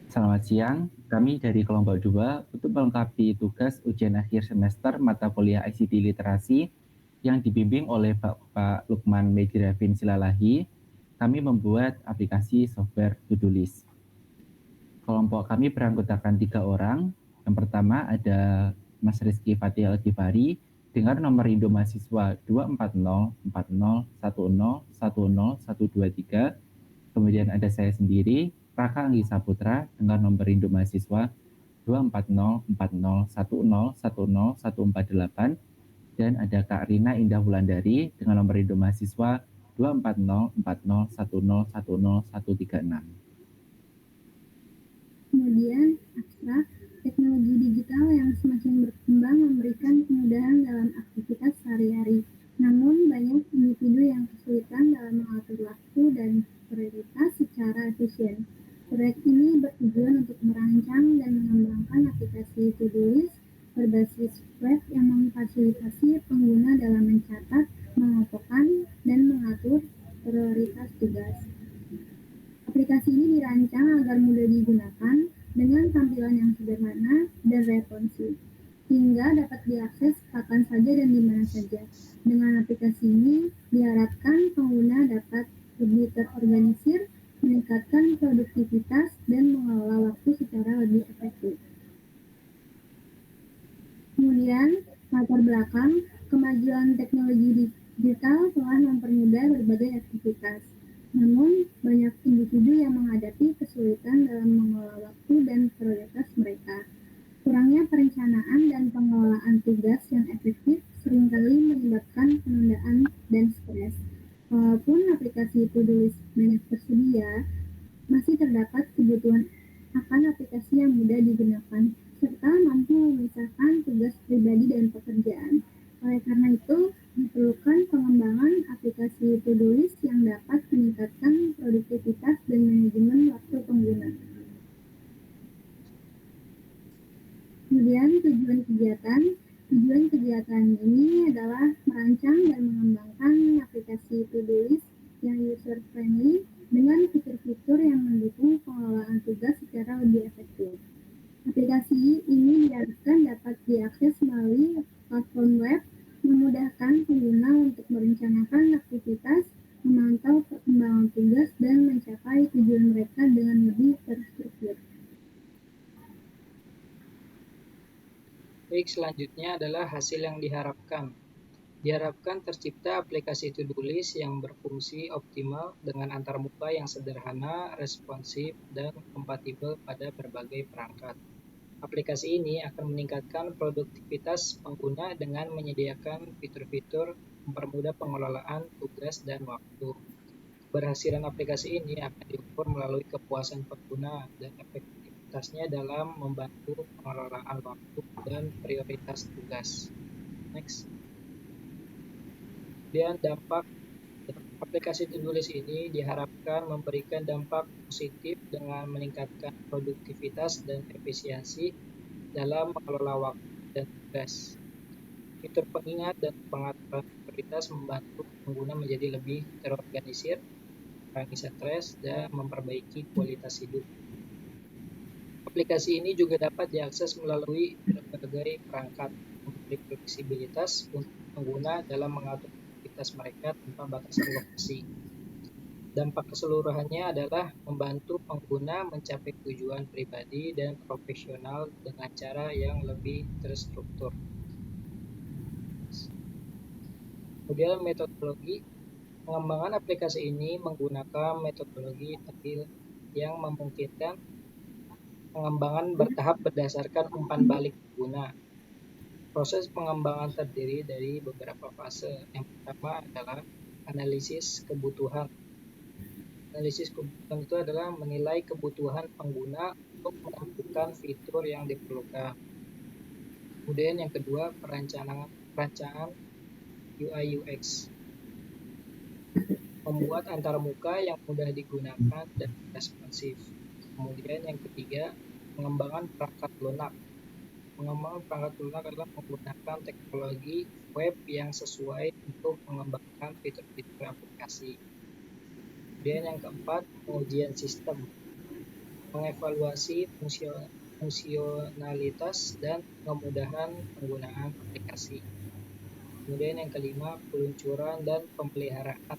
Selamat siang, kami dari kelompok 2 untuk melengkapi tugas ujian akhir semester mata kuliah ICT Literasi yang dibimbing oleh Bapak Lukman Medirafin Silalahi. Kami membuat aplikasi software to-do list. Kelompok kami beranggotakan 3 orang. Yang pertama ada Mas Rizky Fatih Al-Ghifari dengan nomor induk mahasiswa 24040101023. Kemudian ada saya sendiri, Raka Anggi Saputra dengan nomor induk mahasiswa 2404010101048, dan ada Kak Rina Indah Wulandari dengan nomor induk mahasiswa 2404010101036. Kemudian, abstrak, teknologi digital yang semakin berkembang memberikan kemudahan dalam aktivitas sehari-hari. Namun, banyak individu yang kesulitan dalam mengatur waktu dan prioritas secara efisien. Proyek ini bertujuan untuk merancang dan mengembangkan aplikasi to-do list berbasis web yang memfasilitasi pengguna dalam mencatat, mengelompokkan, dan mengatur prioritas tugas. Aplikasi ini dirancang agar mudah digunakan dengan tampilan yang sederhana dan responsif, hingga dapat diakses kapan saja dan di mana saja. Dengan aplikasi ini, diharapkan pengguna dapat lebih terorganisir, meningkatkan produktivitas, dan mengelola waktu secara lebih efektif. Kemudian, latar belakang, kemajuan teknologi digital telah mempermudah berbagai aktivitas. Namun, banyak individu yang menghadapi kesulitan dalam mengelola waktu dan prioritas mereka. Kurangnya perencanaan dan pengelolaan tugas yang efektif seringkali menyebabkan penundaan dan stres. Walaupun aplikasi to-do list banyak tersedia, masih terdapat kebutuhan akan aplikasi yang mudah digunakan, serta mampu memisahkan tugas pribadi dan pekerjaan. Oleh karena itu, diperlukan pengembangan aplikasi to-do list yang dapat meningkatkan produktivitas dan manajemen waktu pengguna. Kemudian tujuan kegiatan ini adalah merancang dan mengembangkan aplikasi to-do list yang user-friendly dengan fitur-fitur yang mendukung pengelolaan tugas secara lebih efektif. Aplikasi ini diharapkan dapat diakses melalui platform web, memudahkan pengguna untuk merencanakan aktivitas, memantau perkembangan tugas, dan mencapai tujuan mereka dengan lebih terstruktur. Baik, selanjutnya adalah hasil yang diharapkan. Diharapkan tercipta aplikasi to-do list yang berfungsi optimal dengan antarmuka yang sederhana, responsif, dan kompatibel pada berbagai perangkat. Aplikasi ini akan meningkatkan produktivitas pengguna dengan menyediakan fitur-fitur mempermudah pengelolaan tugas dan waktu. Keberhasilan aplikasi ini akan diukur melalui kepuasan pengguna dan efektivitasnya dalam membantu pengelolaan waktu dan prioritas tugas. Next. Kemudian dampak aplikasi to-do list ini diharapkan memberikan dampak positif dengan meningkatkan produktivitas dan efisiensi dalam mengelola waktu dan tugas. Fitur pengingat dan pengaturan prioritas membantu pengguna menjadi lebih terorganisir, mengurangi stres, dan memperbaiki kualitas hidup. Aplikasi ini juga dapat diakses melalui berbagai perangkat, memberi fleksibilitas untuk pengguna dalam mengatur aktivitas mereka tanpa batasan lokasi. Dampak keseluruhannya adalah membantu pengguna mencapai tujuan pribadi dan profesional dengan cara yang lebih terstruktur. Kemudian metodologi. Pengembangan aplikasi ini menggunakan metodologi agile yang memungkinkan pengembangan bertahap berdasarkan umpan balik pengguna. Proses pengembangan terdiri dari beberapa fase. Yang pertama adalah analisis kebutuhan. Analisis kebutuhan itu adalah menilai kebutuhan pengguna untuk menentukan fitur yang diperlukan. Kemudian yang kedua, perancangan UI UX. Membuat antarmuka yang mudah digunakan dan responsif. Kemudian yang ketiga, pengembangan perangkat lunak. Pengembangan perangkat lunak adalah menggunakan teknologi web yang sesuai untuk mengembangkan fitur-fitur aplikasi. Kemudian yang keempat, pengujian sistem. mengevaluasi fungsionalitas dan kemudahan penggunaan aplikasi. Kemudian yang kelima, peluncuran dan pemeliharaan.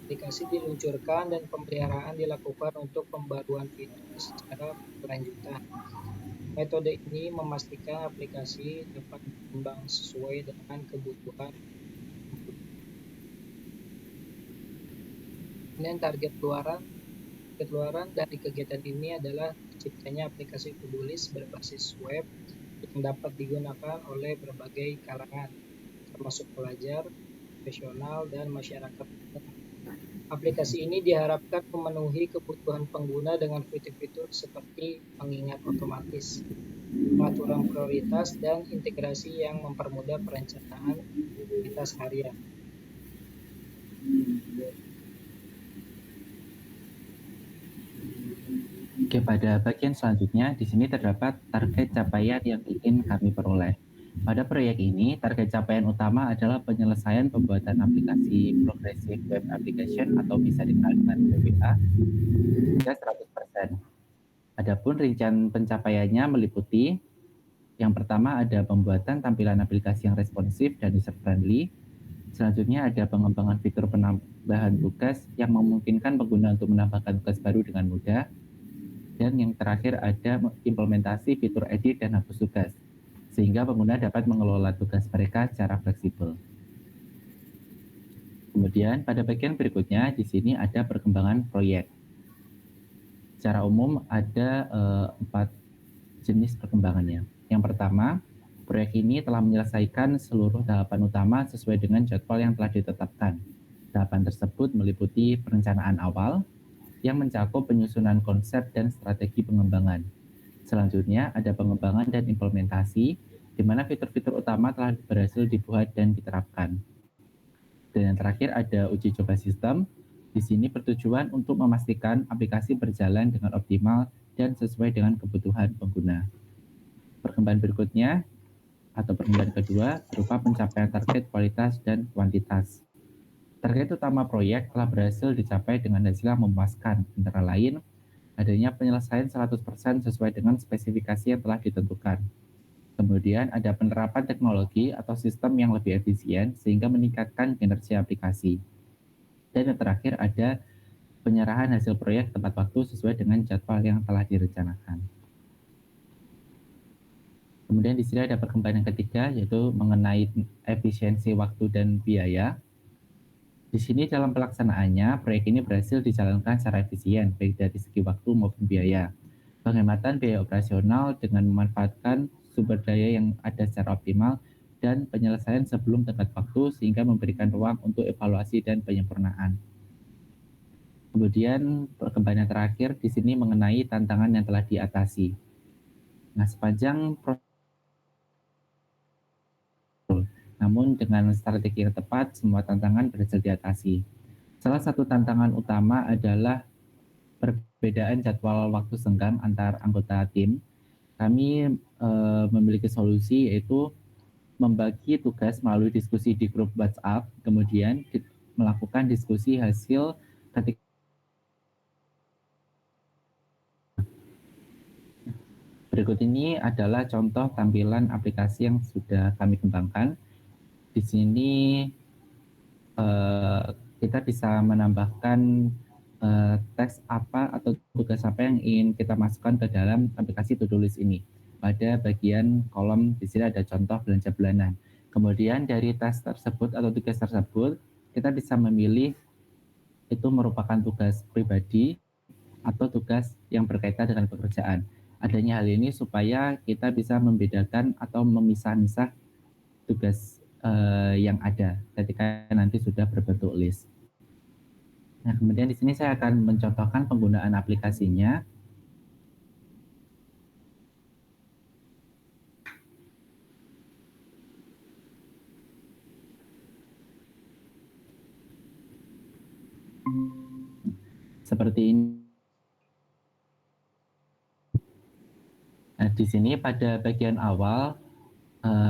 Aplikasi diluncurkan dan pemeliharaan dilakukan untuk pembaruan fitur secara berkelanjutan. Metode ini memastikan aplikasi dapat berkembang sesuai dengan kebutuhan. Kemudian target luaran dari kegiatan ini adalah terciptanya aplikasi to-do list berbasis web yang dapat digunakan oleh berbagai kalangan, termasuk pelajar, profesional, dan masyarakat. Aplikasi ini diharapkan memenuhi kebutuhan pengguna dengan fitur-fitur seperti pengingat otomatis, pengaturan prioritas, dan integrasi yang mempermudah perencanaan aktivitas harian. Oke, pada bagian selanjutnya, di sini terdapat target capaian yang ingin kami peroleh. Pada proyek ini, target capaian utama adalah penyelesaian pembuatan aplikasi Progressive Web Application atau bisa dikenal dengan PWA hingga 100%. Adapun rincian pencapaiannya meliputi yang pertama ada pembuatan tampilan aplikasi yang responsif dan user-friendly. Selanjutnya ada pengembangan fitur penambahan tugas yang memungkinkan pengguna untuk menambahkan tugas baru dengan mudah. Dan yang terakhir ada implementasi fitur edit dan hapus tugas, sehingga pengguna dapat mengelola tugas mereka secara fleksibel. Kemudian pada bagian berikutnya di sini ada perkembangan proyek. Secara umum ada 4 jenis perkembangannya. Yang pertama, proyek ini telah menyelesaikan seluruh tahapan utama sesuai dengan jadwal yang telah ditetapkan. Tahapan tersebut meliputi perencanaan awal, yang mencakup penyusunan konsep dan strategi pengembangan. Selanjutnya ada pengembangan dan implementasi, di mana fitur-fitur utama telah berhasil dibuat dan diterapkan. Dan yang terakhir ada uji coba sistem. Di sini bertujuan untuk memastikan aplikasi berjalan dengan optimal dan sesuai dengan kebutuhan pengguna. Perkembangan berikutnya atau perkembangan kedua berupa pencapaian target kualitas dan kuantitas. Target utama proyek telah berhasil dicapai dengan hasil yang memuaskan, antara lain adanya penyelesaian 100% sesuai dengan spesifikasi yang telah ditentukan. Kemudian ada penerapan teknologi atau sistem yang lebih efisien sehingga meningkatkan kinerja aplikasi. Dan yang terakhir ada penyerahan hasil proyek tepat waktu sesuai dengan jadwal yang telah direncanakan. Kemudian di sini ada perkembangan yang ketiga, yaitu mengenai efisiensi waktu dan biaya. Di sini dalam pelaksanaannya, proyek ini berhasil dijalankan secara efisien, baik dari segi waktu maupun biaya. Penghematan biaya operasional dengan memanfaatkan sumber daya yang ada secara optimal dan penyelesaian sebelum tepat waktu sehingga memberikan ruang untuk evaluasi dan penyempurnaan. Kemudian perkembangan terakhir di sini mengenai tantangan yang telah diatasi. Nah, sepanjang proses namun dengan strategi yang tepat, semua tantangan berhasil diatasi. Salah satu tantangan utama adalah perbedaan jadwal waktu senggang antar anggota tim. Kami memiliki solusi yaitu membagi tugas melalui diskusi di grup WhatsApp, kemudian melakukan diskusi hasil ketika berikut ini adalah contoh tampilan aplikasi yang sudah kami kembangkan. Di sini kita bisa menambahkan teks apa atau tugas apa yang ingin kita masukkan ke dalam aplikasi to-do list ini. Pada bagian kolom di sini ada contoh belanja bulanan. Kemudian dari tes tersebut atau tugas tersebut, kita bisa memilih itu merupakan tugas pribadi atau tugas yang berkaitan dengan pekerjaan. Adanya hal ini supaya kita bisa membedakan atau memisah-misah tugas yang ada ketika nanti sudah berbentuk list. Nah, kemudian di sini saya akan mencontohkan penggunaan aplikasinya. Seperti ini. Nah, di sini pada bagian awal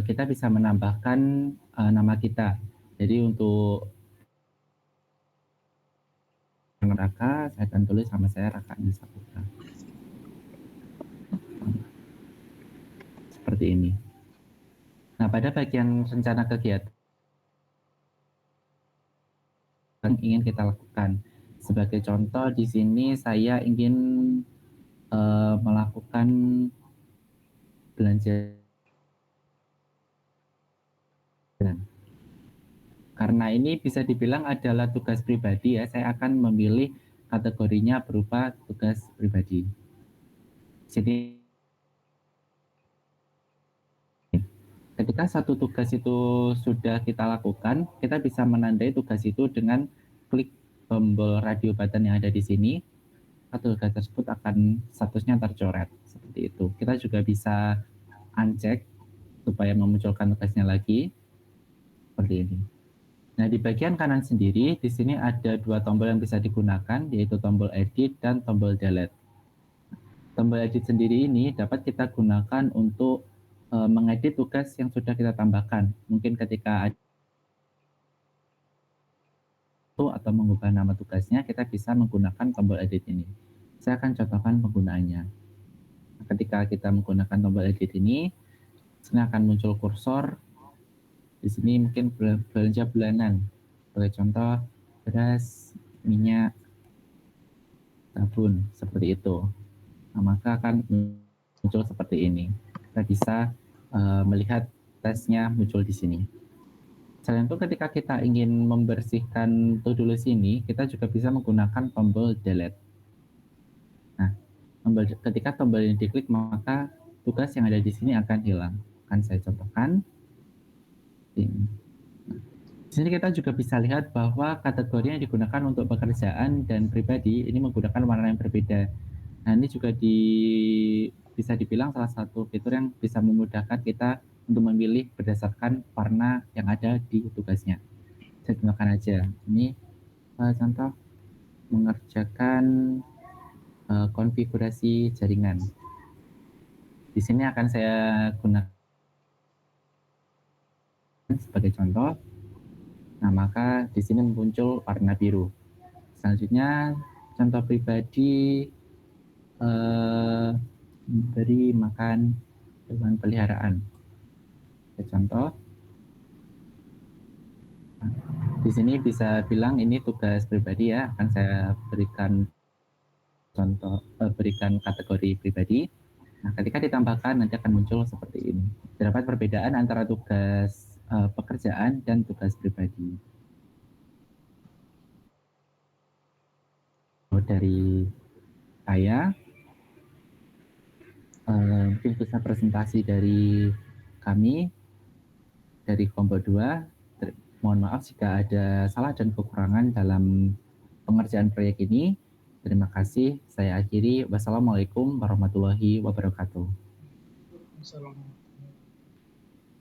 kita bisa menambahkan nama kita. Jadi untuk Raka, saya akan tulis nama saya Raka Nisa Putra. seperti ini. Nah, pada bagian rencana kegiatan yang ingin kita lakukan. Sebagai contoh di sini saya ingin melakukan belanja. Karena ini bisa dibilang adalah tugas pribadi ya, saya akan memilih kategorinya berupa tugas pribadi. Jadi ketika satu tugas itu sudah kita lakukan, kita bisa menandai tugas itu dengan klik tombol radio button yang ada di sini. Tugas tersebut akan statusnya tercoret seperti itu. Kita juga bisa uncheck supaya memunculkan tugasnya lagi seperti ini. Nah, di bagian kanan sendiri di sini ada dua tombol yang bisa digunakan, yaitu tombol edit dan tombol delete. Tombol edit sendiri ini dapat kita gunakan untuk mengedit tugas yang sudah kita tambahkan. Mungkin ketika atau mengubah nama tugasnya, kita bisa menggunakan tombol edit ini. Saya akan contohkan penggunaannya. Ketika kita menggunakan tombol edit ini akan muncul kursor. Di sini mungkin belanja bulanan. Sebagai contoh, beras, minyak, sabun, seperti itu. Nah, maka akan muncul seperti ini. Kita bisa melihat tesnya muncul di sini. Selain itu, ketika kita ingin membersihkan to-do list ini, kita juga bisa menggunakan tombol delete. Nah, ketika tombol ini diklik, maka tugas yang ada di sini akan hilang. Akan saya contohkan. Ini. Di sini kita juga bisa lihat bahwa kategori yang digunakan untuk pekerjaan dan pribadi ini menggunakan warna yang berbeda. Nah, ini juga bisa dibilang salah satu fitur yang bisa memudahkan kita untuk memilih berdasarkan warna yang ada di tugasnya. Saya gunakan aja. Ini contoh mengerjakan konfigurasi jaringan. Di sini akan saya gunakan sebagai contoh. Nah, maka di sini muncul warna biru. Selanjutnya, contoh pribadi memberi makan hewan peliharaan. Contoh, di sini bisa bilang ini tugas pribadi ya, akan saya berikan contoh, berikan kategori pribadi. Nah, ketika ditambahkan nanti akan muncul seperti ini. Terdapat perbedaan antara tugas pekerjaan dan tugas pribadi. Dari saya, mungkin bisa presentasi dari kami dari kelompok 2. Mohon maaf jika ada salah dan kekurangan dalam pengerjaan proyek ini. Terima kasih. Saya akhiri. Wassalamualaikum warahmatullahi wabarakatuh. Assalamualaikum.